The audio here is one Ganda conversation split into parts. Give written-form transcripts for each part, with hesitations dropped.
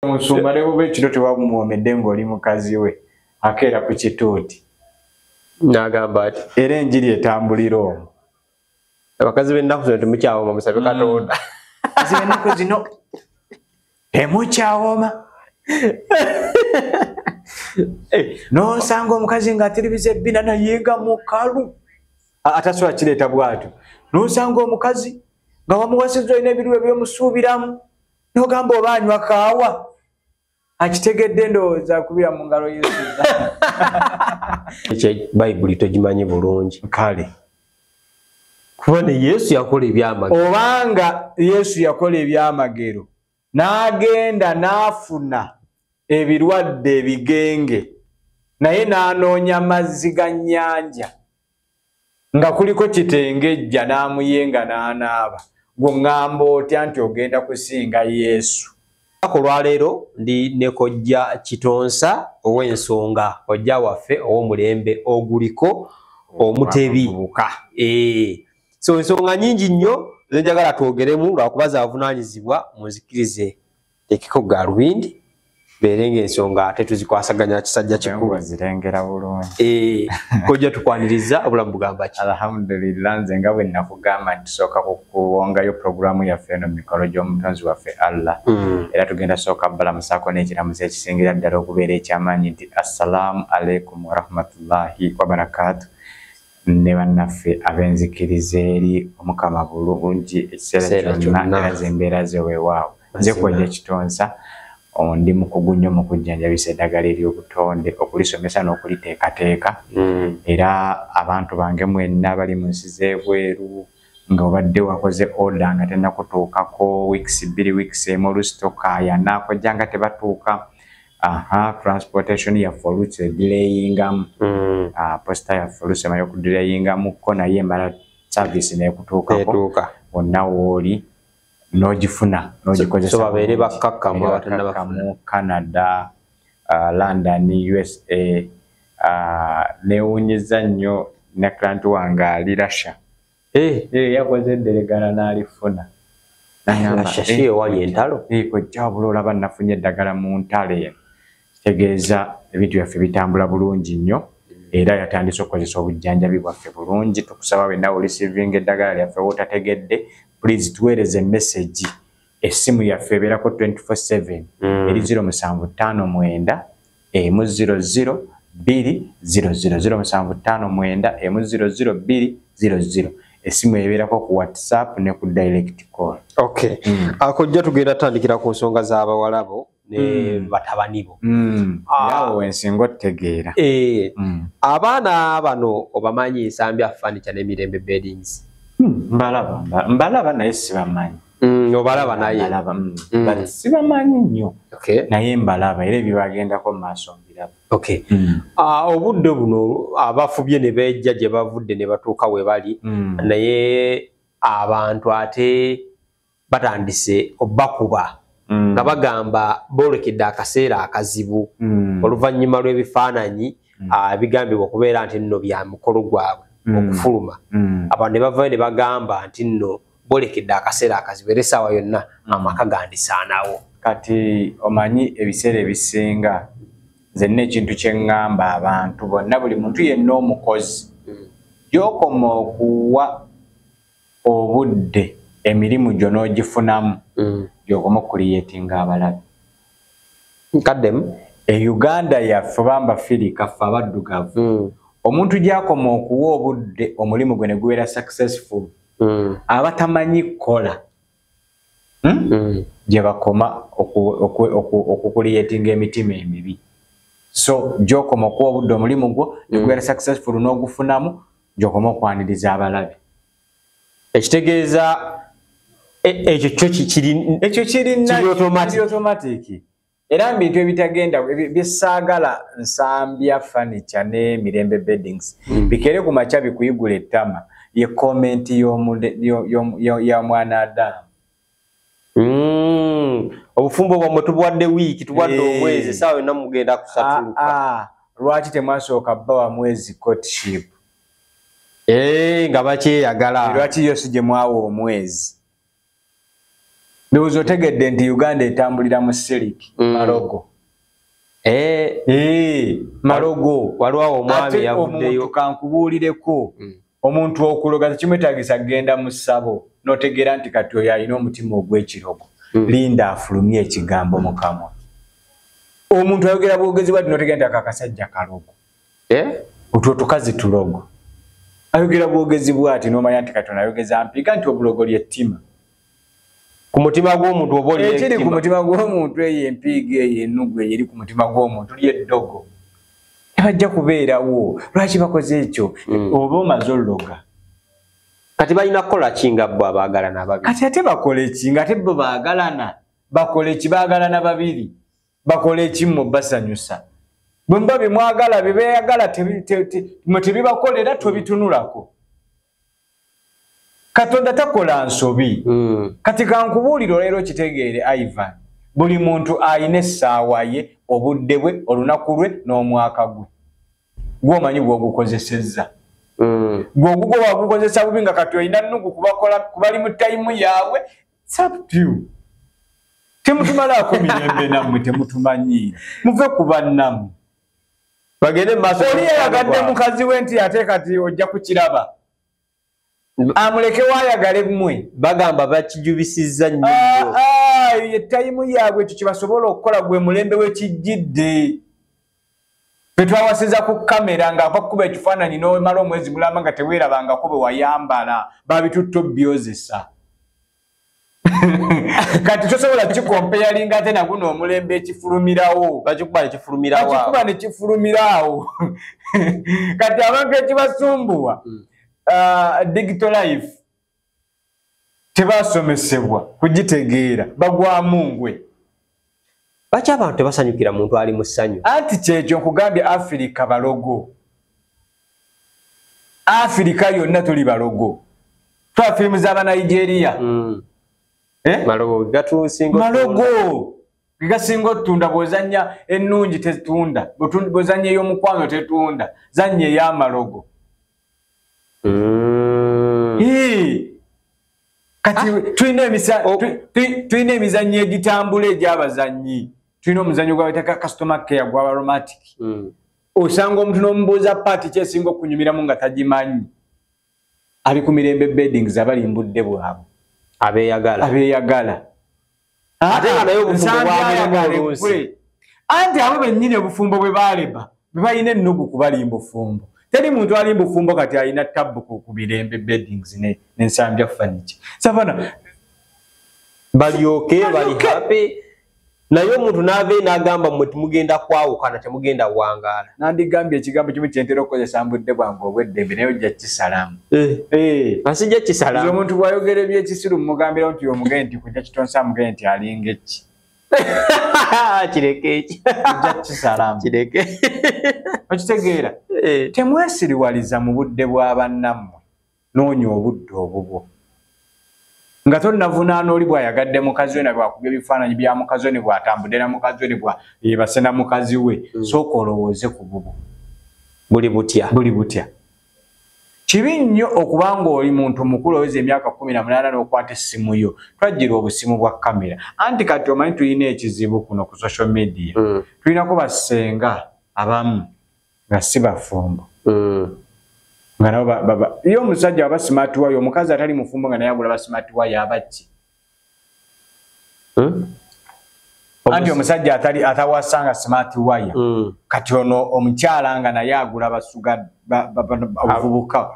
Omusumba ne bwe kiro tewamuwomedde ng'oli mukazi we akeera ku kituuti n'agamba ati era enjiri etambulira omwo. abakazi b'ennaku zino temukyawoma musabe Katonda. Abakazi b'ennaku zino temukyawoma. N'osanga omukazi ng'atiribiza ebbina naye nga mukalu atasobola kireeta bw'atyo. N'osanga omukazi nga wamuwasizza olina ebiriwe by'omusuubiramu n'ogamba oba anywa kaawa akitegedde ndowooza akubira mu ngalo Yesu. Ekyo Bayibuli togimanyi bulungi. Kale kuba ne Yesu yakola ebyamagero. Obanga Yesu yakola ebyamagero n'agenda n'afuna ebirwadde ebigenge naye n'anoonya mazzi ga nnyanja nga kuliko kitengejja n'amuyenga n'anaaba, ng'oŋŋamba otya nti ogenda kusinga Yesu? Olwaleero ndi ne kojja Kitonsa ow'ensonga, kojja waffe ow'omulembe oguliko omutebi. So ensonga nyingi nnyo zenjagala twogeremu lwakuba zaavunaanyizibwa munzikirize tekiko Galubindi beere ng'ensonga ate tuzikwasaganya kisajja kikulu. Zirengera bulungi. Kojja tukwaniriza obulamu bugamba ki? Alhamdulillah, nze nga bwe nakugamba nti tusooka kuwongayo pulogulaamu yaffe eno mu mikolo gy'omutonzi waffe Allah. Era tugenda sooka balamusaako n'ekiramuzo ekisingira ddala okubeera ekyamaanyi nti assalaamu alaikum warahmatullahi wabarakaatu. Ne bannaffe ab'enzikiriza eri Omukama bulungi ekiseera kyonna era z'embeera ze weewaawo. Nze Kojja Kitonsa ndi mukugu nnyo mu kujjanjabisa eddagala ery'obutonde, okulisomesa n'okuliteekateeka. Era abantu bange mwenna bali mu nsi z'ebweru nga obadde wakoze order nga tennakutuukako weeks 2 weeks emu oluusi tokaayana kojja nga tebatuuka. Transportation yaffe oluusi edireyingamu, posta yaffe oluusi emaye okudireyingamukko naye emala service neekutuukako wonna wooli n'ogifuna n'ogikozesa. So babeere bakkakkamu Canada, London, USA. Neewuunyiza nnyo ne client wange ali Russia. Yakoze edderegana n'alifuna. Russia ewali entalo? Kojja wabula olaba nafunye eddagala mu ntalo eno. Kitegeeza ebintu byaffe bitambula bulungi nnyo era yatandise okukozesa obujjanjabi bwaffe bulungi. Tukusaba wenna olisivinga eddagala lyaffe wootategedde, please tuweereze message. Essimu yaffe ebeerako 24/7 eri 0759 100 200 0759 100 200. Essimu ebeerako ku WhatsApp ne ku direct call. Okay. Kojja tugenda tutandikira ku nsonga z'abawalabo ne batabani bo. Yawo ensingo otegeera. Abaana bano obamanyi ensambya furniture n'emirembe beddings? Mbalaba naye sibamanyi. Obalaba naye? But sibamanyi nnyo. Okay. Naye mbalaba era ebibagendako mu maaso mbiraba. Okay. Obudde buno abafubye ne bejja gye bavudde ne batuuka we bali naye abantu ate batandise obbakuba nga bagamba boolekedde akaseera akazibu oluvannyuma lw'ebifaananyi bigambibwa okubeera nti nno bya mukolo gwabwe okufuluma. Abantu ne bavayo ne bagamba nti nno boolekedde akaseera akazibu era essaawa yonna amaka gandisaanawo. Kati omanyi ebiseera ebisinga nzenna ekintu kye ŋŋamba abantu bonna buli muntu yenna omukozi gy'okoma okuwa obudde emirimu gyo n'ogifunamu gy'okoma okuliyetinga abalabe. Nkaddemu Uganda yaffe bamba Afirika ffe abaddugavu omuntu gy'akoma okuwa obudde omulimu gwe ne gubeera successful abatamanyi kukola gye bakoma okukuliyetinga emitima emibi. So gy'okoma okuwa obudde omulimu gwo ne gubeera successful n'ogufunamu gy'okoma okwaniriza abalabe. Ekitegeeza ekyo kiri automatic. Era bintu ebitagenda byesaagala nsambya furniture n'emirembe beddings bikere ku makya bikuyigula ettama ye comment ya mwana Adamu. Obufumbo bwamwe tubuwadde wiiki tubuwadde omwezi essaawa yonna mugenda kusatuluka. Lwaki temwasooka bbawa mwezi courtship? Nga bakyeyagala. Lwaki yo si gye mwawa omwezi? Ndowooza otegedde nti Uganda etambulira mu siliki malogo. Malogo. Waliwo omwami yavuddeyo. Omuntu kankubuulireko. Omuntu okuloga tekimwetaagisa kugenda mu ssabo n'otegeera nti kati oyo alina omutima ogw'ekirogo. Linda afulumye ekigambo mu kamwa. Omuntu ayogera bwogezi bwati n'otegeera nti akakasajja kalogo. Otwo tukazi tulogo. Ayogera bwogezi bwati n'omanya nti Katonda ayogeza mpiga nti obulogo ly'ettima. Ku mutima gw'omuntu oba oli ekiri ku mutima gw'omuntu eyo empiiga eyo ennugu eyo eri ku mutima gw'omuntu ly'eddogo. Tebajja kubeerawo. Lwaki bakoze ekyo? Oba omaze ologa. Kati balina kukola ki nga bo abaagalana ababiri? Kati ate bakole ki nga ate bo baagalana? Bakole ki baagalana babiri? Bakole ki mu basanyusa? Bwe mba bimwagala bye beeyagala tebibakolera tobitunulako. Katonda takola nsobi. Kati kankubuuliro leero kitegeere Ivan. Buli muntu ayina essaawa ye, obudde bwe, olunaku lwe n'omwaka gwe. Gw'omanyi bw'ogukozesezza. Gw'ogugwo wagukozesa bubi nga kati olina nnugu kubali mu tayimu yaabwe. It's up to you. Temutumalaako mirembe nammwe temutumanyi. Muve ku bannammwe. Bagende maaso. Oli yayagadde mukazi we nti ate kati ojja kukiraba. Amuleke waayagale mmwe. Bagamba bakijubisizza nnyo. Tayimu yaabwe ekyo kyebasobola okukola gwe mulembe w'ekijjidde. Ffe twawasiza ku kamera ng'ava kukuba ekifaananyi n'omala omwezi mulamba nga teweerabangako bwe wayambala babitutto byozesa. Kati tosobola kikompeyalinga ate naguno omulembe ekifulumirawo. Bakikuba nekifulumirawo. Bakikuba nekifulumirawo. Kati abantu ekibasumbuwa digital life tebasomesebwa kugitegeera bagwamu ngwe. Lwaki abantu tebasanyukira muntu ali mu ssanyu? Anti kyekyo nkugambye Afrika balogo. Afrika yonna tuli balogo. Twa firimu z'aba Nigeria. Malogo gatusinga malogo gasinga otunda bwozanya ennungi tetunda bwozanya ey'omukwano tetunda zanya ey'amalogo. Kati tulina emizannyo egitambula egy'abazannyi. Tulina omuzannyo gw'abayita customer care gw'aba romantic. Osanga omuntu n'omubuuza paati kyesinga okunyumiramu nga tagimanyi. Ali ku mirembe beddings abalimbudde bwabwe. Abeeyagala. Ate nga naye obufumbo bwabwe. Anti abo bennyini obufumbo bwe baaleba bwe balina ennugu kubalimba bufumbo. Teri muntu alimba bufumbo kati alina tabbu ku mirembe beddings n'ensambya furniture. Savana balyoke bali happy. Naye omuntu n'ave n'agamba mmwe temugenda kwawukana temugenda wangaala. Nandigambye ekigambo kimu kyentera okukozesa mbudde bwange obw'eddembe naye ojja kisalamu. Asijja kisalamu. Omuntu bw'ayogera ebyekisiru mugambira nti omugende nti kujja kitonsa mugende nti alinga eki. Kireke eki. Ojja kisalamu. Kireke. Okitegeera? Temwesiriwaliza mu budde bwa bannammwe. Noonya obudde obubwo. Nga tonnavunaana oli bw'ayagadde mukazi we na bw'akubye ebifaananyi bya mukazi we ne bw'atambudde na mukazi we ne bw'ebase na mukazi we. Sooka olowooze ku bubwo. Buli butya. Kibi nnyo okuba ng'oli muntu mukulu oweza emyaka 18 n'okwata essimu yo. Twajjira obusimu bwa kamera. Anti kati omanyi tulina ekizibu kuno ku social media. Tulinako bassenga abamu nga si bafumbo. Nga nabo iyo omusajja aba smart wayo omukazi atali mufumbo nga naye agula ba smart wayo abaki. Anti omusajja atawasanga smart wayo. Kati ono omukyala nga naye agula basuga abavubuka.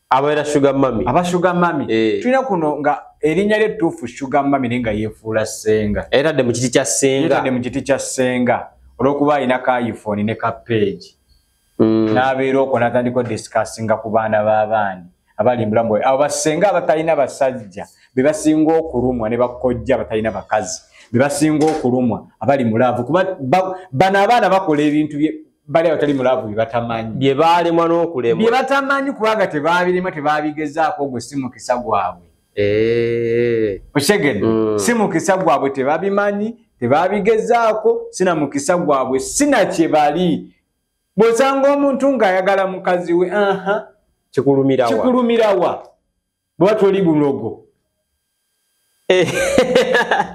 Abaera sugar mami. Aba sugar mami. Tulina kuno nga erinnya ly'ettuufu sugar mami nenga yeefuula ssenga. Etadde mu kiti kya ssenga. Olw'okuba alina ka iPhone ne ka page. N'abeera okwo n'atandika discussinga ku baana b'abaani abali mbulamu abo bassenga abatalina basajja be basinga okulumwa ne bakojja abatalina bakazi be basinga okulumwa abali mulaavu kuba bano abaana bakola ebintu bali abatali mulaavu bye batamanyi bye baalemwa n'okulemwa bye batamanyi kubanga tebaabirima tebaabigezaako gwe si mukisa gwabwe. Okyegedde si mukisa gwabwe tebaabimanyi tebaabigezaako sina mukisa gwabwe sina kye bali. Bw'osanga omuntu ng'ayagala mukazi we kikulumirawa bw'ba toli bulogo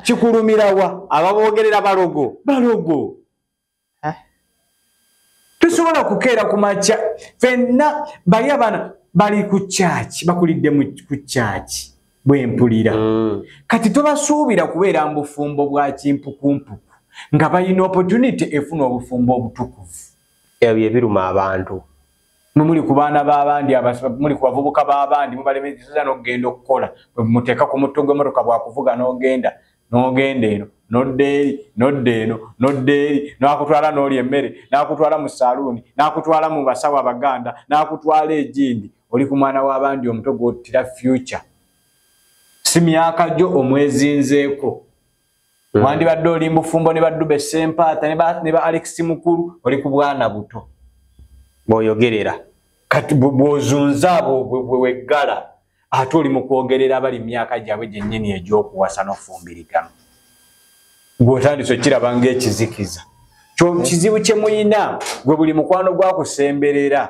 Kikulumirawa ababogerera balogo tusobola kukeera ku makya fenna bali abana bali ku church bakulidde ku church bwempulira kati tobasuubira kubeera mu bufumbo bwa kimpukumpuku nga balina opportunity efuna obufumbo obutukuvu ebyo biruma abantu muli ku baana b'abandi muli ku bavubuka b'abandi mubalemeza n'okugenda okukola muteeka ku mutto gw'emmotoka bwakuvuga n'ogenda eno nodde eno n'akutwala n'oli emmere n'akutwala mu saluuni n'akutwala mu basawo abaganda n'akutwala egindi oli ku mwana w'abandi omuto gw'ottira future si myaka gyo omwezinzeeko wandibadde oli mbufumbo ne baddube Sempaata ne ba Alex Mukulu oli ku bwana buto bw'oyogerera kati bw'ozunza abo bweweggala ate oli mu kwogerera abali myaka gyabwe gyennyini egy'okuwasa n'ofumbirigano gw'otandise okiraba ng'ekizikiza kizibu kye muyina gwe buli mukwano gwakusemberera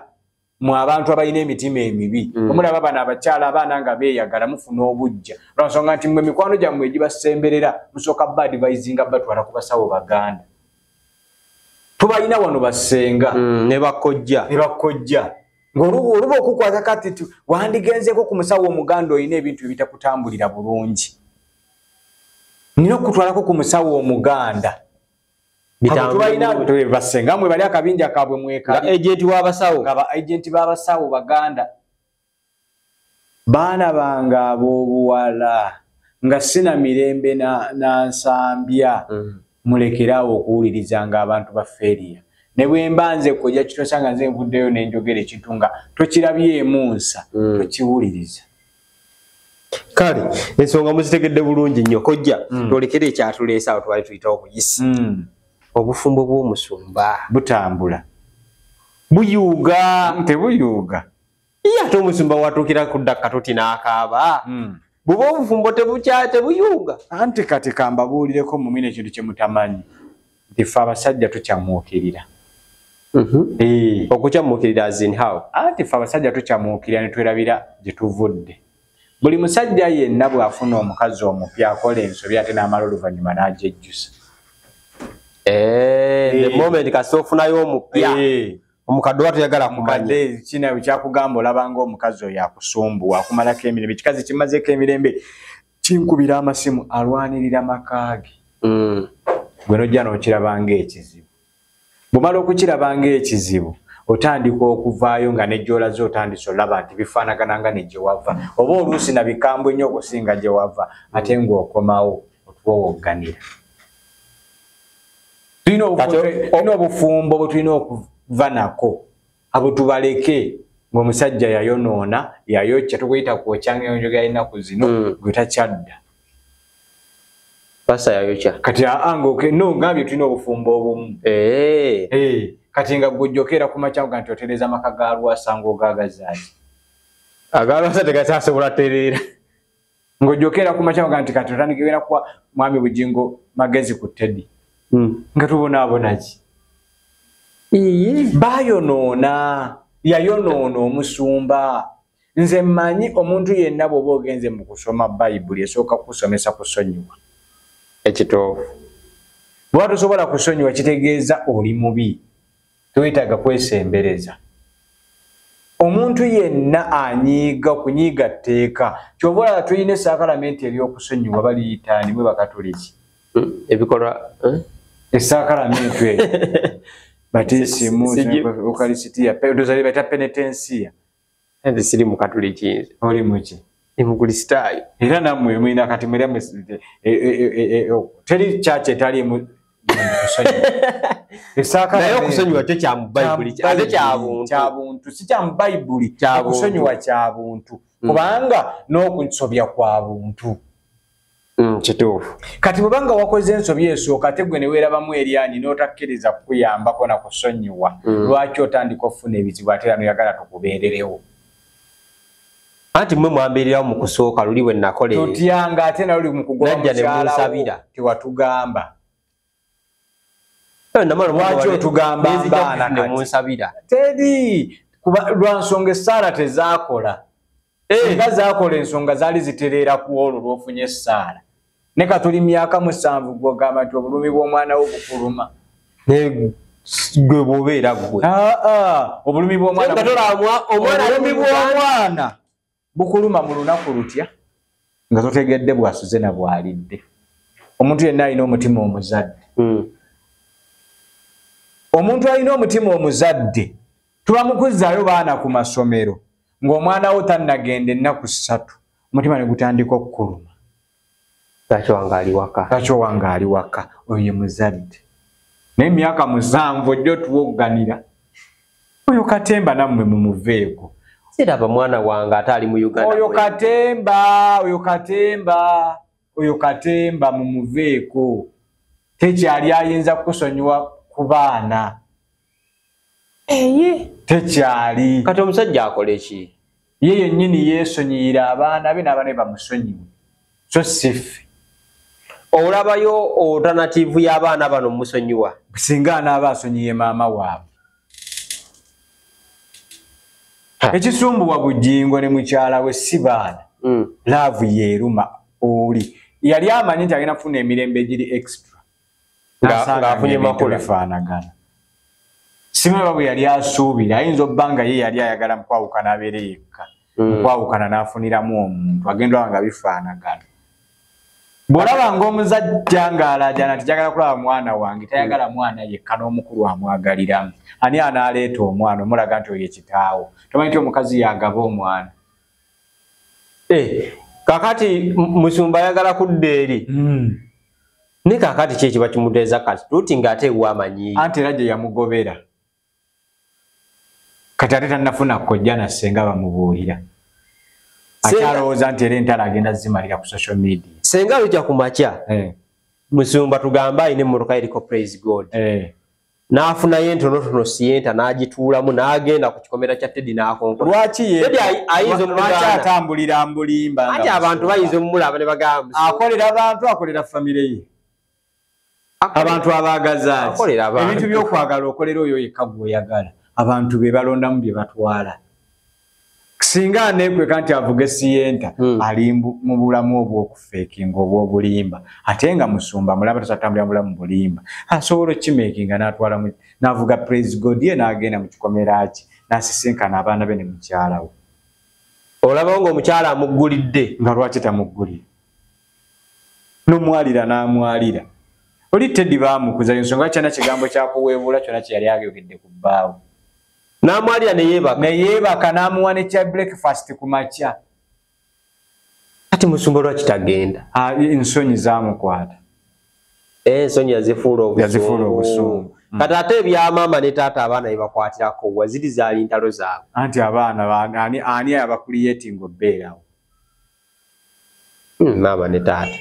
mu abantu abalina emitima emibi omulaba bano abakyala abaana nga beeyagala mufuna obujja olwansonga nti mmwe mikwano gyammwe egibasemberera musooka badvisinga batwala ku basawo baganda tubalina wano basenga ne bakojja ng'oluba okukwata kati wandigenzeeko ku musawo omuganda olina ebintu ebitakutambulira bulungi nina okutwalako ku musawo omuganda tubalina basenga mwe bali akabinja kaabwe mwekali agenti w'abasawo nga ba agenti b'abasawo baganda baana bange ab'obuwala nga sina mirembe na nsambya mulekerawo okuwuliriza nga abantu bafeeriya ne bwe mbanze kujja kitosanga nze nvuddeyo n'enjogera ekintu nga tokirabyemu nsa tokiwuliriza kale ensonga muzitegedde bulungi nnyo kojja twolekere ekyatuleesa awo twali tuyitawo buyisi obufumbo bw'omusumba butambula buyuuga tebuyuuga ate omusumba watuukira kudda katoti n'akaaba buba obufumbo tebuyuuga anti kati kambabuulireko mumina ekintu kye mutamanyi nti ffe abasajja tukyamuukirira okukyamuukirira azin how anti ffe abasajja tukyamuukirira ne twerabira gye tuvudde buli musajja yenna bw'afuna omukazi omupya akola ensobi ate n'amala oluvannyuma n'agyejjusa the moment kasi ofunayo omupya omukadde wa toyagala kumanya kina kyakugamba olaba ng'omukazi oyo akusumbuwa akumalako emirembe ekikazi kimazeeko emirembe kinkubira amasimu alwanirira makaage gwe nojja n'okiraba ng'ekizibu bw'omala okukiraba ng'ekizibu otandika okuvaayo nga nejjolaze otandise olaba nti bifaanagana nga ne gye wava oba oluusi na bikambwe nnyo okusinga gye wava ate ng'okomawo otwowogganira tulina obufumbo bwe tulina okuva nako abo tubaleke ng'omusajja yayonoona yayokya tukuyita kwokyanga enjogera y'ennaku zino gwe takyadda pasa yayokya kati ngambye tulina obufumbo obumu kati nga gwojjokera ku makya nti otereza amaka ga Lwasa ng'ogaagazaaki agalwasa tegasaasobola tereera ng'ojjokera ku makya nti kati otandikira kuwa mwami Bugingo magezi ku Teddy nga tubonaabona ki bayonoona yayonoona omusumba nze mmanyi omuntu yenna bw'oba ogenze mu kusoma Bayibuli esooka kusomesa kusonyiwa ekitoofu bw'oba tosobola kusonyiwa kitegeeza oli mubi twetaaga kwesembereza omuntu yenna anyiiga kunyiiga tteeka ky'oba olaba tulina essaakalamenti ery'okusonyiwa baliyitaani mwe bakatoliki ebikolwa essaakalamenti eyo batisimu ukarisitiya dozali baita penitensiya nze siri mu katoliki oli muki ni mukristaayo era nammwe mwina kati mwera teri kyaki etaliimu naye okusonyiwa kyo kya mu Bayibuli ate kyabuntu si kya mu Bayibuli okusonyiwa kya buntu kubanga n'okusobya kwa buntu kituufu kati bwebanga wakoze ensobi esooka ate gwe ne weerabamu eryanyi n'otakkiriza kukuyambako na kusonyiwa lwaki otandika okufuna ebizibu ate era noyagala tukubeererewo anti mmwe mwambeererawo mu kusooka luli bwe nakola totyanga ate naluli mu kugoba mukyalawo tewatugamba lwaki otugamba mbaana munsabira teri lwa nsonga essaala tezaakola nga zaakola ensonga zaali zitereera ku olwo lw'ofunye essaala ne katuli myaka 7 gwogamba nti obulumi bw'omwana wo bukuluma gwe bobeera gwe obulumi bw'omwana bukuluma mu lunaku lutya nga totegedde bwasuze na bwalidde. Omuntu yenna alina omutima omuzadde. Omuntu alina omutima omuzadde tuba mukuzzaayo baana ku masomero ng'omwana wo tannagenda ennaku 3 omutima ne gutandika okukuluma. Lwaki wange ali waka oyo ye muzadde. Naye emyaka 7 ojja otuwogganira oyo Katemba nammwe mumuveeko. Siraba mwana wange ate ali mu Uganda. Oyo Katemba mumuveeko. Tekyali ayinza kusonyiwa ku baana. Tekyali. Kati omusajja akola ki? Ye yennyini yeesonyiira abaana be n'abaana be bamusonyiwe. So siffe. Olabayo alternative y'abaana bano musonyiwa. Singa anaaba asonyiye maama waabwe. Ekisumbuwa Bujingo ne mukyala we si baana. Laavu yeeruma oli. Yali amanyi nti agenda kufuna emirembe egiri extra. Ng'afunye makula. Simba bwe yali asuubira ayinza obbanga ye yali ayagala mukwawukana abeere yekka. Mukwawukana n'afuniramu omuntu agenda nga bifaanagana. Bw'olaba ng'omuzajja ng'alaajana tijagala kulaba mwana wange tayagala mwana yekka n'omukulu amwagaliramu. Ani anaaleeta omwana omulaga nti oyo kitaawo. Tomanyi nti omukazi yagaba omwana. Kakati Musumba ayagala kudda eri. Ne kakati ki ekiba kimuteeza kati tuti ng'ate ewa amanyi. Anti era gye yamugobera. Kati ate tannafuna kojja na ssenga bamubuulira. Akyalowooza nti era entala agenda zimalira ku social media. Senga lujja ku makya. Musumba tugamba ayina emmotoka eriko praise God. N'afunayo entonotono siyenta n'agituulamu n'agenda ku kikomera kya Teddy n'akonkola. Lwaki ye? Teddy ayinza lwaki atambulira mbulimba? Anti abantu bayinza omulaba ne bagamba. Akolera abantu, akolera famire ye. Abantu abaagaza ati. Ebintu by'okwagala okolera oyo yekka gw'oyagala. Abantu be balondamu bye batwala. Singa aneekweka nti avuga siyenta ali mu bulamu obw'okufeekinga obw'obulimba ate nga Musumba mulaba tasatambulira bulamu bulimba asobola okimeekinga n'atwala n'avuga praise God ye n'agenda mu kikomera ki n'asisinkana abaana be ne mukyala we. Olaba ng'omukyala amuggulidde nga lwaki tamuggulira n'omwalira n'amwalira oli Teddy baamukuza ensonga kyana kigambo kyakuweebula kyonna kye yali ayogedde ku bbaawe. N'amwalira ne yeebaka n'amuwa ne kya breakfast ku makya. Kati Musumba lwaki tagenda? Ensonyi zaamukwata. Ensonyi yazifuula obusungu. Kati ate ebyamaama ne taata abaana bye bakwatirako wa ziri zaali ntalo zaabwe. Anti abaana ani abakuliyetinga obbeerawo? Maama ne taata.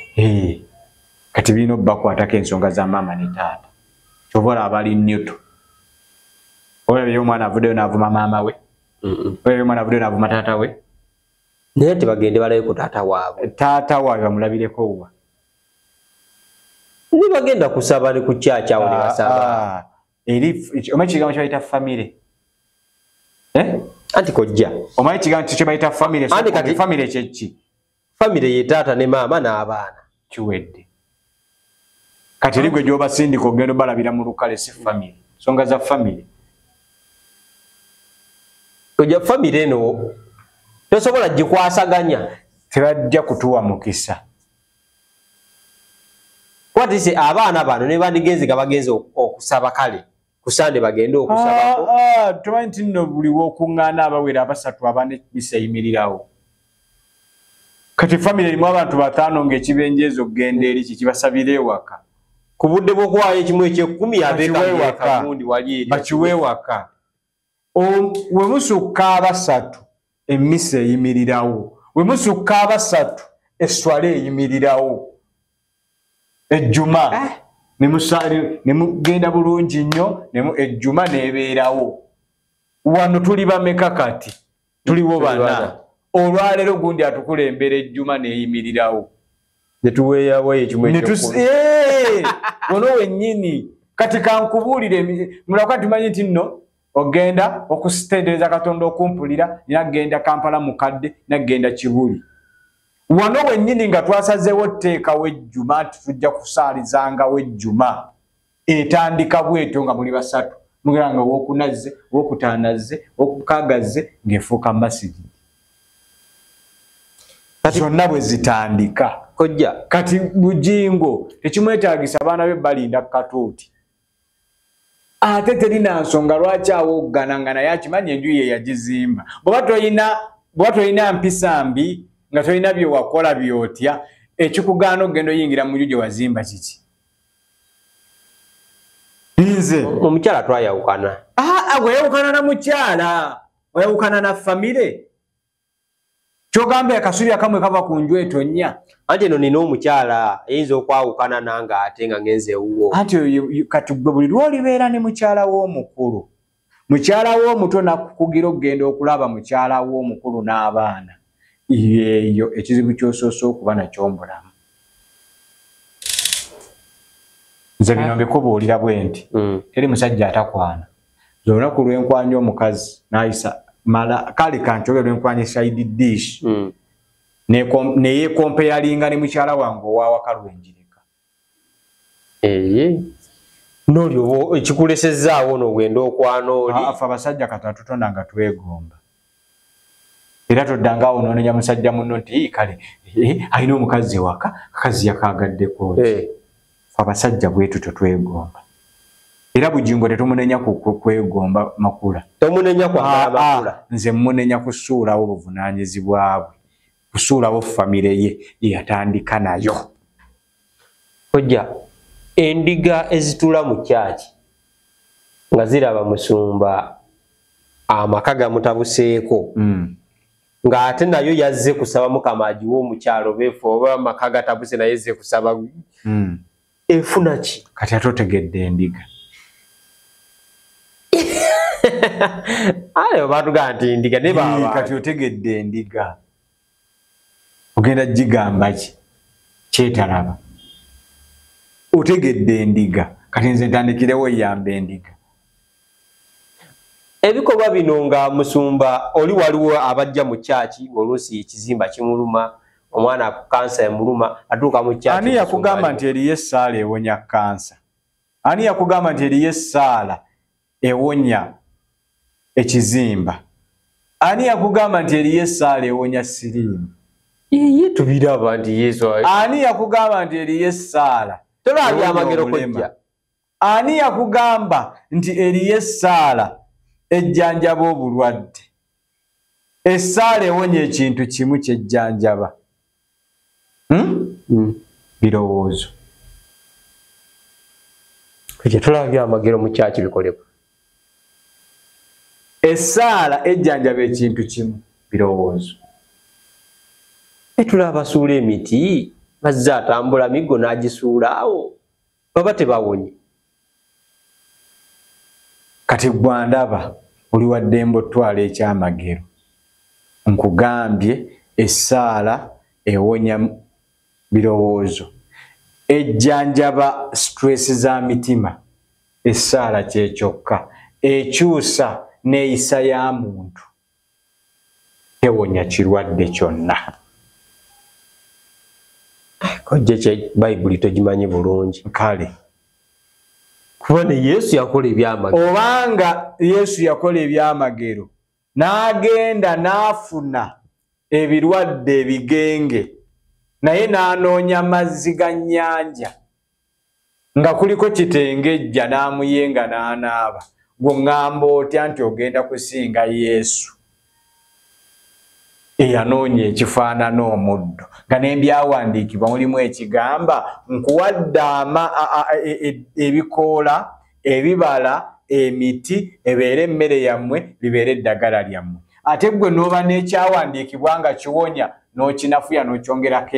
Kati birina obbakwatako ensonga za maama ne taata. Kyobola abali Newton. Olabye omwana avuddeyo n'avuma maama we. Olabye omwana avuddeyo n'avuma taata we. Naye tebagende balabe ku taata waabwe. Taata waabwe bamulabireko wa? Ne bagenda kusaba ne ku kyakya awo ne basaba. Omanyi ekigambo kye bayita famire? Anti kojja. Omanyi ekigambo kye bayita famire? Famire kye ki? Famire ye taata ne maama n'abaana. Kiwedde. Kati eri gwe gy'obasindika ogenda obalabira mu lukale si famire. Nsonga za famire. Kojja famire eno tosobola gikwasaganya. Tebajja kutuwa mukisa. Kwatise abaana bano ne bandigenze nga bagenze okusaba kale. Kusande bagende okusabako. Tumanyi nti nno buli w'okuŋŋaana abawera abasatu abane biseyimirirawo. Kati famire erimu abantu 5 ng'ekibenjeezo okugenda eri kibasabira ewaka. Ku budde bw'okuwaayo ekimu eky'ekkumi abeeka gundi wali eri. Bakiwe ewaka. We musukka abasatu emmisa eyimirirawo. We musukka abasatu esswala eyimirirawo. Ejjuma ne mugenda bulungi nnyo ejjuma n'ebeerawo. Wano tuli bameka kati? Tuliwo 4. Olwaleero gundi atukulembera ejjuma n'eyimirirawo. Ne tuweeyawo ekimu eky'ekkumi. Ono wennyini kati kankubuulire mulakwa tumanyi nti nno ogenda okustendereza Katonda okumpulira nagenda Kampala mukadde nagenda Kibuli. wano wennyini nga twasazeewo tteekawo ejjuma tujja kusaalizanga wejjuma etandika bwetyo nga muli basatu mugera nga wokunazze wokutaanazze wokukagazze ng'efuuka masigi zonna bwe zitandika kojja kati bujingo tekimwetaagisa abaana be balinda katuuti ate terina nsonga lwaki awoggana naye akimanyi enju ye yagizimba bw'oba tolina mpisa mbi nga tolina bye wakola byotya ekikugaana okugenda oyingira mu nju gye wazimba kiki nze omukyala twayawukana weyawukana na mukyala weyawukana na famire kyogamba akasubi akamwe kava ku nju etonnya anti eno nina omukyala eyinza okwawukana nange ate nga ngenze ewuwo anti kati gwe buli lwolibeera ne mukyala w'omukulu mukyala w'omuto nakukugira okugenda okulaba mukyala w'omukulu n'abaana yeeyo ekizibu ky'osoose okuba nakyo mbulamu nze bino mbikubuulira bwe nti teri musajja atakwana ze olunaku lwenkwanya omukazi n'ayisa mala kale kankyogere lwenkwanya side dish neyekompeyalinga ne mukyala wange owawaka lwenjirika n'olyo ekikulesezaawo n'ogenda okwana oli afe abasajja kata tutonda nga twegomba era toddanga onoonenya musajja munno nti kale alina omukazi ewaka akazi yakagaddeko abasajja bwetu tetwegomba era bujingo tetumunenya kwegomba makula tomunenya kwagala makula nze munenya kusuulawo obuvunaanyizibwa bwe kusuulawo famire ye yatandika nayo kojja endiga ezitula mu kyaki nga ziraba musumba amaka gamutabuseeko nga ate nayo yazze kusaba mukama agiwa omukyalo beefu oba amaka gatabuse naye ezze kusaba efuna ki kati ate otegedde endiga ayo batugamba nti endiga ne baba kati otegedde endiga ogenda gigamba ki kyetalaba otegedde endiga kati nze ntandikirewo yamba endiga ebikolwa bino nga musumba oli waliwo abajja mu kyaki oluusi ekizimba kimuluma omwana kansa emuluma atuuka mu kyaki ani yakugamba nti eriyo essaala ewonya kansa ani yakugamba nti eriyo essaala ewonya ekizimba ani yakugamba nti eriyo essaala ewonya siriimu ye tubiraba nti yesu ani yakugamba nti eriyo essaala tolabya amagero kojja ani yakugamba nti eriyo essaala ejjanjaba obulwadde essaala ewonya ekintu kimu kyejjanjaba birowoozo kojja tolabya amagero mu kyaki bikolebwa essaala ejjanjaba ekintu kimu birowoozo etulaba basuula emiti bazze atambula miggo n'agisuula awo baba tebawonye kati gwandaba oli waddembe otwala ekyamagero nkugambye essaala ewonya birowoozo ejjanjaba stress za mitima essaala kyekyokka ekyusa neeyisa ya muntu tewonya kirwadde kyonna kojja kye bayibuli togimanyi bulungi kale kuba ne yesu yakola ebyamagero obanga yesu yakola ebyamagero n'agenda n'afuna ebirwadde ebigenge naye n'anoonya mazzi ga nnyanja nga kuliko kitengejja n'amuyenga n'anaaba gwe ŋŋamba otya nti ogenda kusinga yesu eyanoonya ekifaanana omuddo nga n'ebyawandiikibwa mulimu ekigamba nkuwadde ebikoola ebibala emiti ebeere emmere yammwe libeere eddagala lyammwe ate gwe n'oba n'ekyawandiikibwa nga kiwonya n'okinafuya n'okyongerako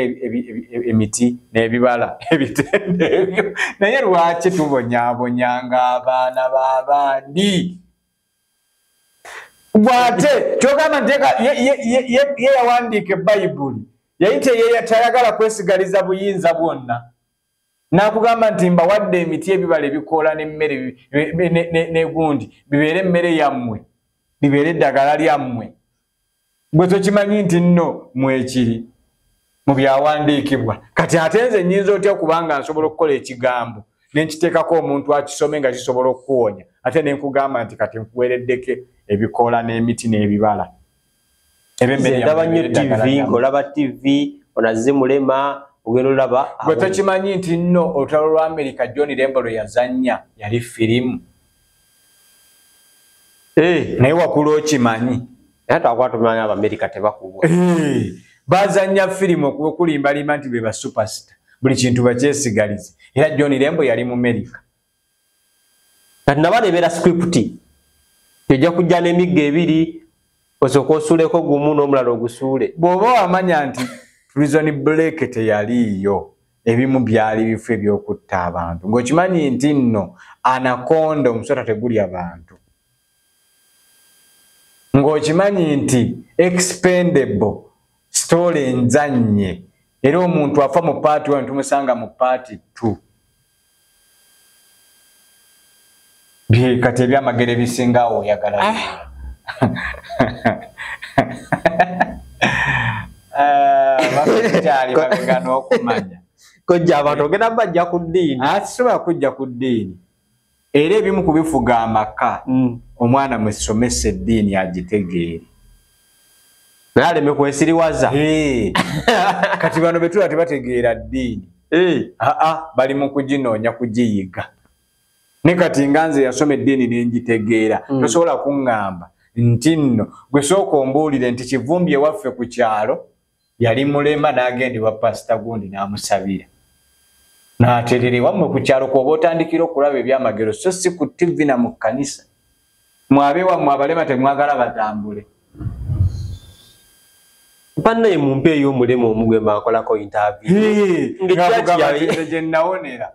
emiti n'ebibala ebitende ebyo naye lwaki tubonyaabonyanga abaana b'abandi bw'ate kyogamba nteeka ye yawandiika ebbayibuli yali tayagala kwesigaliza buyinza bwonna n'akugamba nti mbawadde emiti ebibala ebikoola n'emmere n'egundi bibeere emmere yammwe bibeere eddagala lyammwe gwe tokimanyi nti nno mwekiri mu byawandiikibwa kati ate nze nnyinza otya kubanga nsobola okukola ekigambo nenkiteekako omuntu akisome nga kisobola okuwonya ate nenkugamba nti kati nkuwereddeko ebikoola n'emiti n'ebibala ndaba nnyo TV ng'olaba TV onazze mulema ogenda olaba gwe tokimanyi nti nno olutalo lwa Amerika John Lembo lwe yazannya yali firimu naye wakulu okimanyi naye twakwatumanya Abamerika tebakubwa bazannya firimu okulimbalimba nti be ba superstar buli kintu bakyesigalize era John Lembo yali mu Amerika kati naba nebeera script ejja kujja n'emigga ebiri osooka osuuleko gumu n'omulala ogusuule bw'oba wamanya nti prison break teyaliiyo ebimu byali bifo ebyokutta abantu ng'okimanyi nti nno anaconda omusota tegulya bantu ng'okimanyi nti expendable story enzanye era omuntu afa mu paati 1 tumusanga mu paati 2 kati ebyamagere bisingawo oyagala bakyali babegana okumanya kojja abantu ogenda bajja ku ddiini asisobola kujja ku ddiini era ebimu kubifuga amaka omwana mwesomesa eddiini agitegeere naye aleme kwesiriwaza kati bano betula tebategeera ddiini bali mu kuginoonya kugiyiga ne kati nga nze yasoma eddiini nenjitegeera tosobola kuŋŋamba nti nno gwe sooka ombuulire nti Kivumbi ewaffe ku kyalo yali mulema n'agendebwa pasita gundi n'amusabira n'aterera ewammwe ku kyalo kwoba otandikira okulaba ebyamagero so si ku TV na mu kkanisa mwabe wammwe abalema temwagala batambule bannaye mu mpeeyo y'omulema omugwe mbankolako interview gye nawonera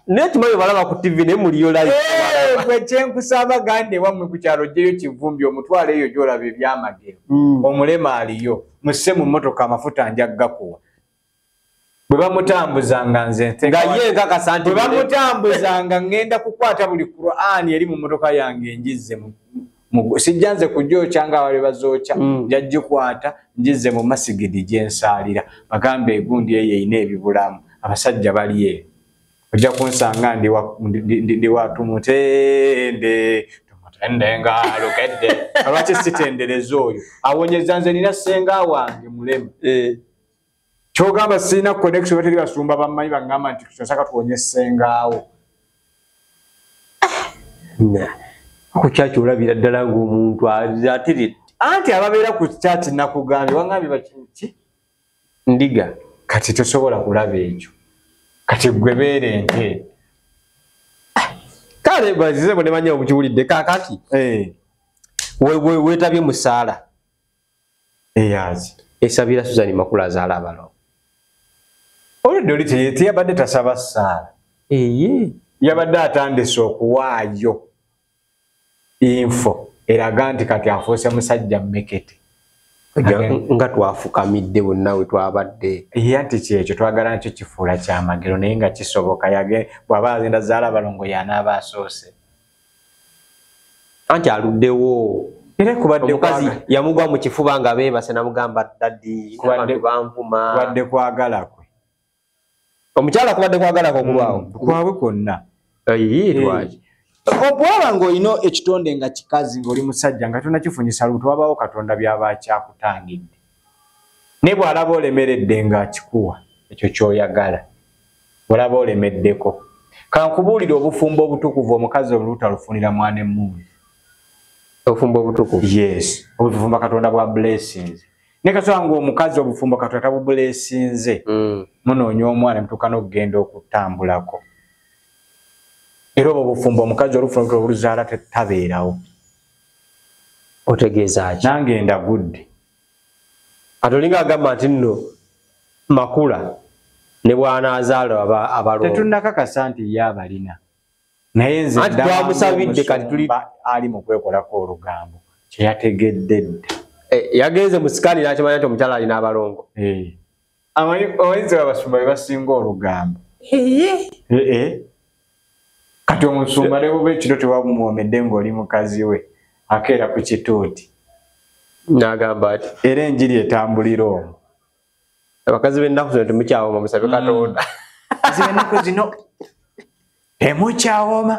naye kimanyi balaba ku TV naye muliyo live gwe kyenkusaba gande ewammwe ku kyalo gyeyo Kivumbi omutwala eyo gy'olaba ebyamagero omulema aliyo musse mu mmotoka amafuta njaggakuwa bwe bamutambuzanga nze nga ye nkakasa nti bwe bamutambuzanga ngenda kukwata buli Qur'an eri mu mmotoka yange njizze sijja nze kugyokya nga bali bazokya njaggikwata njizze mu masigidi gyensaalira bagambe egundi eyo eyina ebibulamu abasajja bali eyo ojja kunsanga ndi watumutende nga lukedde alwaki sitendereza oyo awonyeza nze nina ssenga wange mulema kyogamba sirina connection bateri basumba bammanyi bagamba nti tosaka tuwonye ssengawo kukyaki olabira ddala ng'omuntu atiridde anti ababeera ku kyaki nakugambye wangambye bakiki ndiga kati tosobola kulaba ekyo kati gwe beere nte kale bazize bone manya obukiwulidde kakati weetabye mu ssaala eyazi esabira Suzan Makula azaala abalongo oludde oli teyabadde tasaba ssaala yabadde atandise okuwaayo info eraga nti kati afuuse musajja mmekete nga twafukamidde bonna we twabadde anti kyekyo twagala nakyo kifuula kyamagero naye nga kisoboka bw'aba agenda zaala abalongo y'anaaba asoose anti aluddewo era kubadde omukazi yamugwa mu kifuba nga beebase namugamba daddi abantu banvuma kubadde kwagala kwe omukyala kubadde kwagala kwe okulwawo kwabwe kwonna lwaki obwaba ng'olina ekitonde nga kikazi ng'oli musajja nga tonakifunyisa lubuto wabaawo katonda byaba kyakutangidde naye bw'alaba olemeredde ng'akikuwa ekyo ky'oyagala bw'olaba olemeddeko kankubuulire obufumbo obutukuvu omukazi olubuto alufunira mwana emmundu obufumbo obutukuvu yes obufumbo katonda bwa blessings ne kasobola ng'omukazi obufumbo katonda tabubulesinze munoonya omwana mutuuka n'okugenda okutambulako era obwo bufumbo omukazi olufuna oluzaala tabeerawo otegeeza ki nange ndagudde ate olinga agamba nti nno Makula ne bw'anaazaala abalongo tetunnakakasa nti ye abalina naye nze twamusabidde kati tuli ali mu kwekolako olugambo kyeyategedde dda yagenze mu sikaani n'akimanya nti omukyala alina abalongo abayizi babasumba be basinga olugambo kati omusumba ne buba ekiro tewamwomedde ng'oli mukazi we akeera ku kituuti n'agamba ati era enjiri etambulira omwo abakazi b'ennaku zino temukyawoma musabe Katonda. Zibe ennaku zino temukyawoma.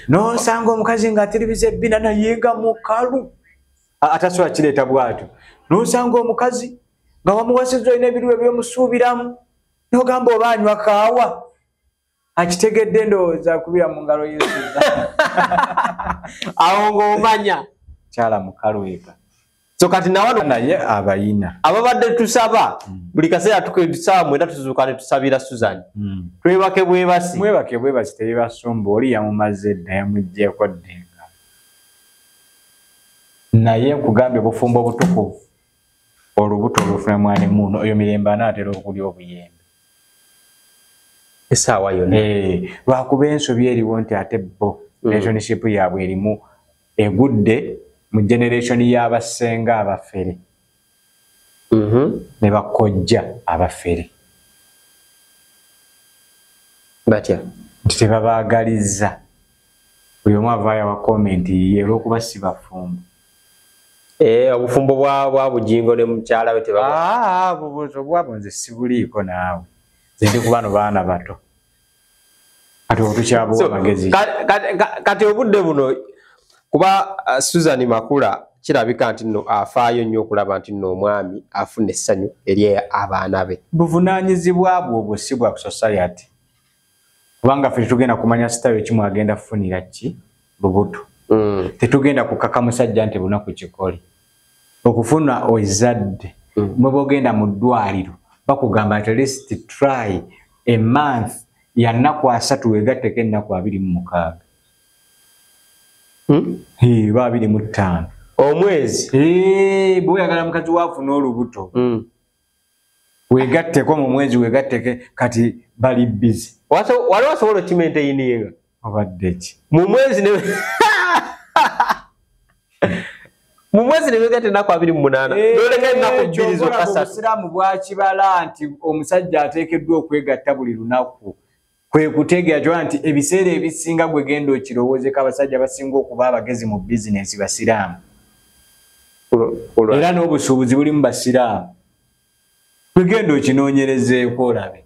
N'osanga omukazi ng'atiribiza ebbina naye nga mukalu. Atasobola kireeta bw'atyo. N'osanga omukazi nga wamuwasizza olina ebirwa ebyomusuubiramu n'ogamba oba anywa kaawa. Akitegedde ndowooza akubira mu ngalo y'essuuza. Awo ng'omanya. Kyala mukalu eka. So kati nawano naye abayina. Ababadde tusaba buli kaseera tusaba mwenda tuzuuka ne tusabira Susan. Twebake bwebasi. Mwebake bwebasi tebasumba oli yamumaze dda yamuggyeko ddenga. Naye nkugambye obufumbo obutukuvu olubuto olufuna mwana muno oyo mirembe anaatera okulya obuyembe. Esaawa yonna. Lwakuba ensobi eriwo nti ate bo relationship yaabwe erimu egudde mu generation y'abasenga abafere. Ne bakojja abafere. Batya. Nti tebabaagalizza. Buli omu avaayo wa comment ye olw'okuba si bafumbo. Obufumbo bwa bujingo ne mukyala we tebaba. Bubuzo bwabo nze sibuliiko naawe. Nze ndi ku bano baana bato. Kati otukyabuwa amagezi. Kati obudde buno kuba Susan Makula kirabika nti nno afaayo nnyo okulaba nti nno omwami afuna essanyu eri abaana be. Buvunaanyizibwa bwo si bwa society. Kubanga ffe tetugenda kumanya sitayo ekimu agenda kufunira ki lubuto. Tetugenda kukaka musajja nti bunaku kikole. Okufuna ozadde mwe bogenda mu ddwaliro bakugamba nti at least try a month ya nnaku 3 wegatteko ennaku 26. Ba 25 omwezi. Bwe oyagala mukazi waafuna olubuto wegatteko mu mwezi wegatteke kati bali busy. Wali wasobola okimaintaininga obadde ki mu mwezi ne mu mwezi ne wegatte ennaku 28 noleka ennaku 2 zokka 3. Obusiraamu bwakibala nti omusajja ateekeddwa okwegatta buli lunaku. Kwe kutegeera kyo nti ebiseera ebisinga gwe genda okirowoozeko abasajja basinga okuba abagezi mu bizinensi basiraamu. Era n'obusuubuzi buli mu basiraamu. Gwe genda okinoonyerezeeko olabe.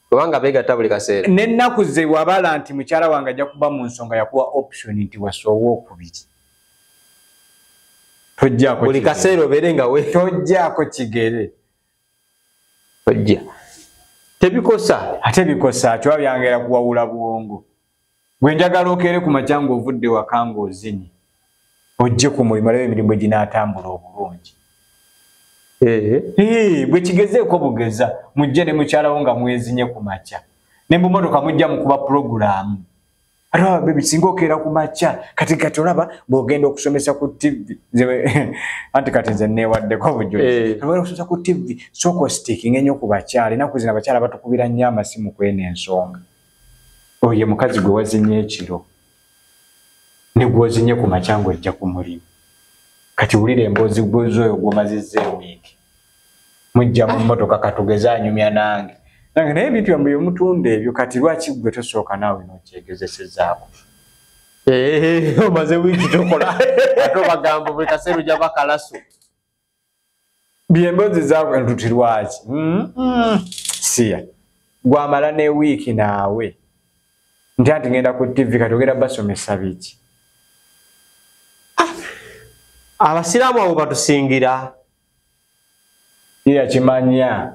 Kubanga beegatta buli kaseera. N'ennaku ze wabala nti mukyala wange ajja kuba mu nsonga yakuwa option nti wasoowa okubiri. Tojjaako buli kaseera obeere nga we. Tojjaako kigere. Tojja. Tebikosa. Ate bikosa atyo byangera kuwawula bwongo. Gwe njagala okeere ku macyango ovudde waka ng'ozinye. Ojje ku mulimu lebe emirimu ginaatambula obulungi. Bwe kigezeeko bugeza mujje ne mukyalawo nga mwezinye ku makya. Ne mu mmotoka mujja mukuba purogulaamu. Ate bebi singa okeera ku makya kati olaba bw'ogenda okusomesa ku TV. Anti kati nze neewaddeko bujulizi. Bw'ogenda okusomesa ku TV sooka ositiikinga ennyo ku bakyala. Ennaku zino abakyala batukubira nnyo amasimu kw'eno ensonga. Oye mukazi gwe wazinye ekiro. Ne gw'ozinye ku makya ng'ojja ku mulimu. Kati wulira emboozi oyo gw'omazizza ewiiki. Mujja mu mmotoka katugeze anyumya nange. Nange naye ebintu byamwe byomutunda ebyo kati lwaki gwe tosooka naawe n'okyegezesezaako. Omaze wiiki tokola. Ate bagamba buli kaseera ojja bakalasu. Byemboozi zaako ntuti lwaki. Siya. Gwamala ne wiiki naawe. Nti anti ngenda ku TV kati ogenda basomesa biki. Abasiraamu abo batusingira. Era kimanya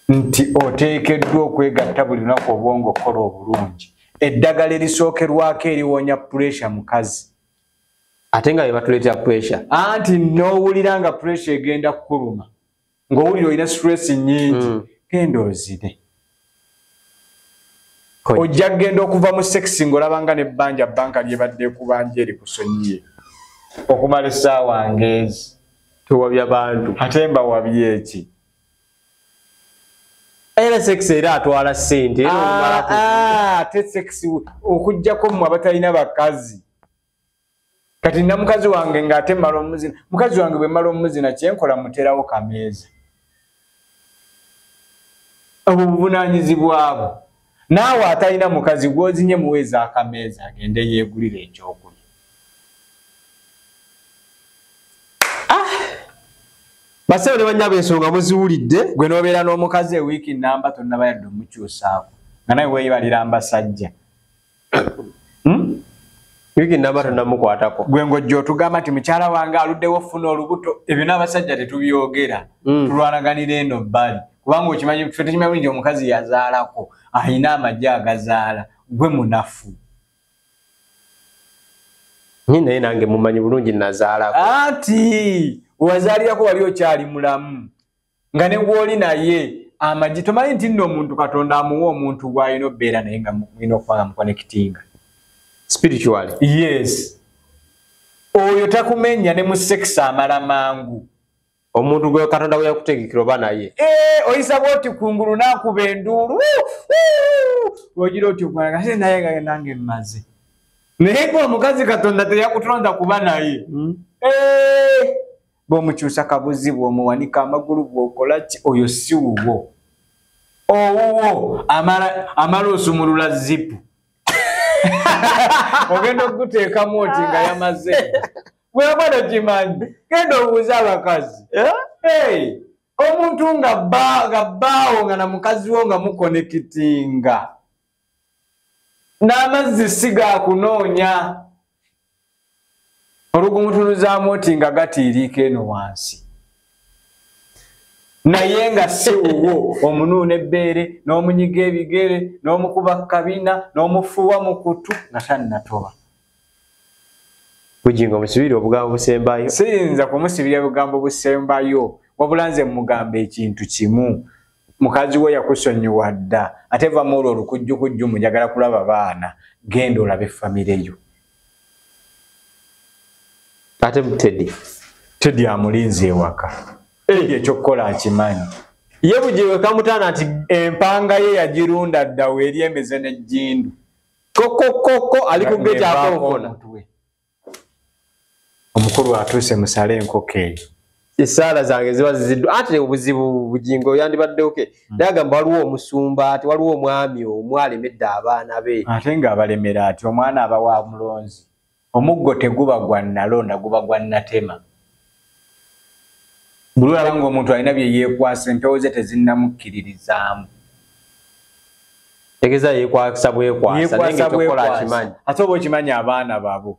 nti oteekeddwa okwegatta buli lunaku obwongo okola obulungi. Eddagala erisookerwako eriwonya pressure mukazi. Ate nga batuleetera pressure. Anti n'owulira nga pressure egenda kukuluma. Ng'owulira olina stress nnyingi. Genda ozire. Ojja kgenda okuva mu sexi ng'olabanga n'ebbanja banka lyebadde ekubanja erikusonyiye. Okumala essaawa ngezi. Tewabya bantu. Ate mba wabye eki. Era sex era atwala ssente. Ate sex okujjako mmwe abatalina bakazi. Kati nina mukazi wange ng'ate mmala omuzina. Mukazi wange bwe mmala omuzina kyenkola muterawo kameeza. Obwo buvunaanyizibwa bwo. Naawe atalina mukazi gw'ozinye muweeza akameeza agende yeegulira ekyokulya. Basebe ne banyaba ensonga muziwulidde gwe nobeera n'omukazi ewiiki namba tonnaba yadde omukyusaako nga nawe weeyibalira mbasajja wiiki namba tonnamukwatako gwe ng'ojja otugamba nti mukyala wange aluddewo funa olubuto ebyo n'abasajja tetubyogera tulwanaganira eno bbali kubanga okimanyi ffe tukimanyi nti omukazi yazaalako ayina amagye agazaala gwe munafu naye nange mumanyi bulungi nazaalako ati wazaalirako wali okyali mulamu nga ne gw'oli naye amagye tomanyi nti nno omuntu katonda amuwa omuntu gw'alina obbeera naye nga mulina okuba nga mukonekitinga spiritually yes oyo takumenya ne mu sex amala mangu omuntu gwe katonda gwe yakutegekera oba naye oyisa bwoti kungulu nakuba enduulu ogira oti okwanagase naye nga nange mmaze naye gwe omukazi katonda teyakutonda kuba naye bw'omukyusa kabuzi bw'omuwanika amagulu bw'okola ki oyo si wuwo owuwo amala osumulula zipu ogenda okuteekamu oti nga yamaze bwebana kimanyi genda obuuza abakazi omuntu nga bbaawo nga na mukazi wo nga mukonekitinga n'amazzi si gaakunoonya olugumutunuzaamu oti nga gatiiriika eno wansi naye nga si wuwo omunuuna ebbeere n'omunyiga ebigere n'omukuba kabina n'omufuuwa mu kutu nga tannatoba bujinga omusibire obugambo busembayo siyinza kumusibira bugambo busembayo wabula nze mugamba ekintu kimu mukazi we yakusonyiwa dda ate vamu olwo olukujjukujju mujagala kulaba baana genda olabe famire yo ate Teddy amulinze ewaka ekyokukola akimanyi ye bujewe kamutaana nti empanga ye yagirunda dda weeri emeze n'ejjindu kokokoko ali ku geja akonkona omukulu atuuse musale enkoko eyo esaala zange ziba ziziddwa ate obuzibu bujingo yandibaddeoke naye agamba waliwo omusumba ati waliwo omwami omwalemedde abaana be ate ng'abalemera ati omwana aba wa mulonzi omuggo teguba gwa nnalonda guba gwa nnatema buli olaba ng'omuntu alina bye yeekwasa empewo ze tezinnamukkiririzaamu tegeza yeekwasa bwekwasa naye ng'ekyokola akimanyi ate oba okimanyi abaana babo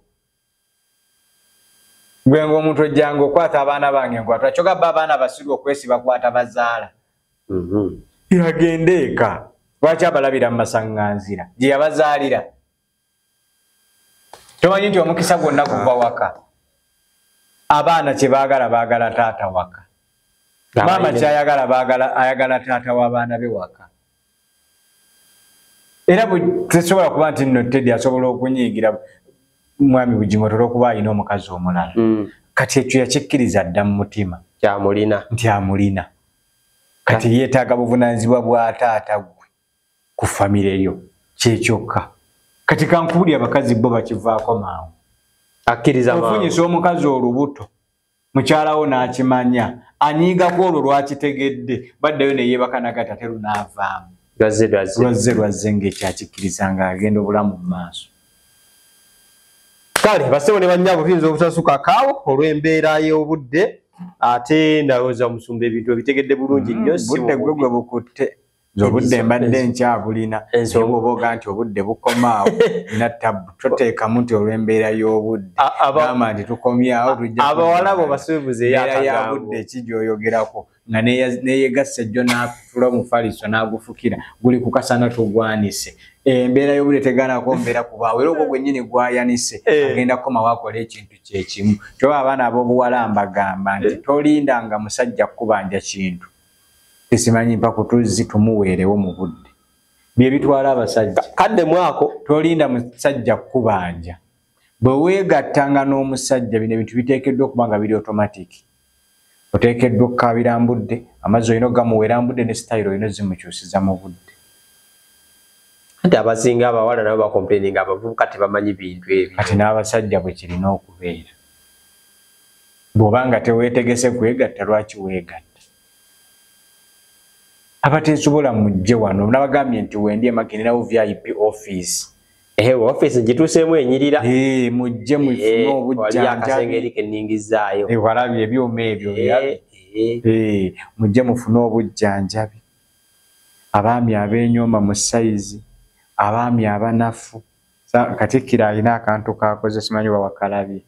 gwe ng'omuntu ojjanga okwata abaana bange nkwata kyogabba abaana basiru okwesi bakwata bazaala yagenda eka lwaki abalabira mu masaŋŋanzira gye yabazaalira tomanyi nti omukisa gwonna guva waka abaana kye baagala taata waka maama kyayagala ayagala taata w'abaana be waka era tesobola kuba nti nno Teddy asobola okunyiigira mwami Bugingo olw'okuba alina omukazi omulala kati ekyo yakikkiriza dda mu mutima nti amulina kati yeetaaga buvunaanyizibwa bwa taata gwe ku famire yo kyekyokka kati kankubuli abakazi bo bakivaako mangu ofunyisa omukazi olubuto mukyalawo n'akimanya anyiigako olwo lwakitegedde baddayo ne yeebaka nagati ate lunaavaamu lwazze ng'ekyakikkiriza ng'agenda obulamu mu maaso kale basebo ne bannyabo tuyinza obutasuka kaawo olw'embeera y'obudde ate ndowooza omusumba ebintu ebitegedde bulungi nnyo budde gwe bukutte obudde mbadde nkyabulina oboga nti obudde bukomaawo nattabu toteekamu nti olw'embeera y'obudde gamba nti tukomyawo abawala bo basuubuze ya budde ekigyoyogerako nga neyegasse jjo n'atula omufaliso n'agufukira guli ku kasana tugwanise embeera y'obudde tegaanako mbeera kubaawo era ogwo gwennyini gwayanise agenda kukomawo akola ekintu kyekimu kyoba abaana ab'obuwala mbagamba nti tolindanga musajja kkubanja kintu tesimanyi mpa kutuzzi tumuweerewo mu budde bye bitwala abasajja kadde mwako tolinda musajja kkubanja bwe weegattanga n'omusajja bino ebintu biteekeddwa okuba nga biri automatic oteekeddwa okukaabira mbudde amazzi olina ogamuweera mbudde ne sitayiro olina zimukyusiza mu budde ate abasinga abawala nabo bakomplaininga abavubuka tebamanyi bintu ebyo kati n'abasajja bwe kirina okubeera bw'oba nga teweetegese kwegatta lwaki weegatta abateesobola mujje wano nabagambye nti wendi emakinirawo VIP office office gituuseemu enyirira mujje mufune obujjanja akasengeri keningizaayo walabye ebyuma ebyo mujje mufune obujjanjabi abaami ab'ennyumba mu sayizi abaami abanafu Katikkiro alina akantu kakoze simanyi wawakalabye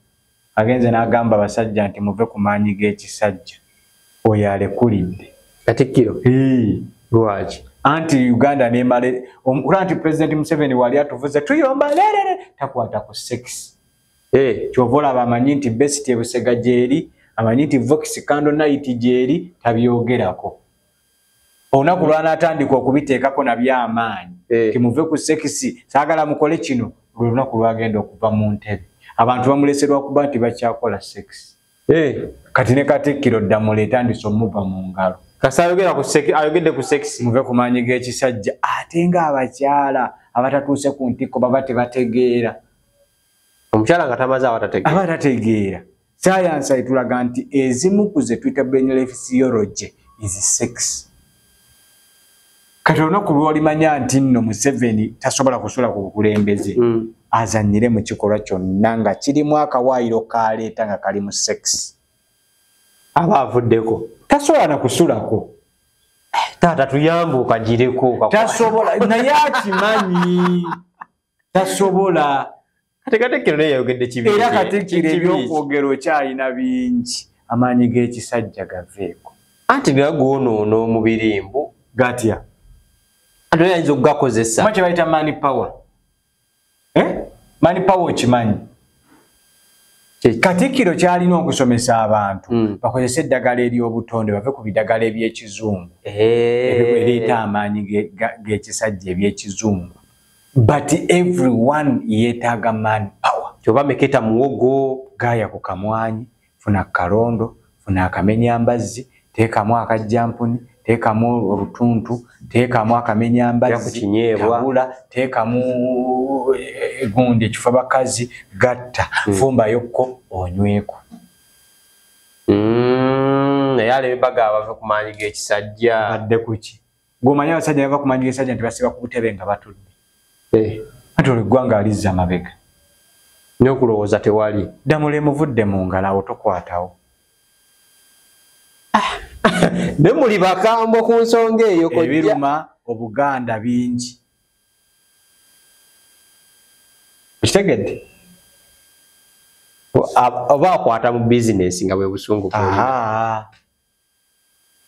agenze n'agamba abasajja nti muve ku maanyi g'ekisajja oyo alekulidde Katikkiro lwaki anti Uganda nemale anti President Museveni wali atuvuze tuyomba lerere takwata ku sex kyovola bamanyi nti Besity Busega jeri amanyi nti Vox Kando Night jeri tabyogerako olunaku lwanatandika okubiteekako nabyamaanyi timuve ku sekisi saagala mukole kino olunaku lwagenda okuva mu ntebe abantu bamuleserwa kuba nti bakyakola sekisi kati ne Katikkiro ddamula etandise omuva mu ngalo ayogedde ku sekisi muve ku maanyi g'ekisajja ate ng'abakyala abatatuuse ku ntikko baba tebategeera omukyala nga tamaze abatategeera sayansi etulaga nti ezimu ku ze tuyita brain physiology is sex kati olunaku lw'olimanya nti nno Museveni tasobola kusula ku bukulembeze azannyire mu kikolwa kyonna nga kirimu akawaayiro kaleeta nga kali mu sex aba avuddeko tasobola na kusulako taata tuyambuka gireko tasobola naye akimanyi tasobola Katikkiro naye yayogedde kibi era Katikkiro ebyokwogera okyalina bingi amaanyi g'ekisajja gaveeko anti gagoonoona omubiri mbu gatya ate oyinza okugakozesa maki bayita money power money power okimanyi Katikkiro kyalina okusomesa abantu bakozese eddagala ery'obutonde bave ku bidagala eby'ekizungu ebiriita amaanyi g'ekisajja eby'ekizungu but everyone yeetaaga man power kyoba meketa muwogo gaaya ku kamwanyi funa kalondo funa akamenyambazzi teekamu akajjampuni teekamu obutuntu teekamu akamenyambazzi tabula teekamu egundi ekifo bakazi gatta fumbayokko onyweko naye alebaga abava ku maanyi g'ekisajja badde kuki gwomanyi abasajja bava ku maanyi g'ekisajja nti basiba ku butebe nga batudde ate olweggwanga alizza mabega n'okulowooza tewali ddamula emuvudde mu ngalo awo tokwatawo ne muli bakambo ku nsonga eyo ebiruma Obuganda bingi kitegedde oba akwata mu bizinesi nga bwe busungu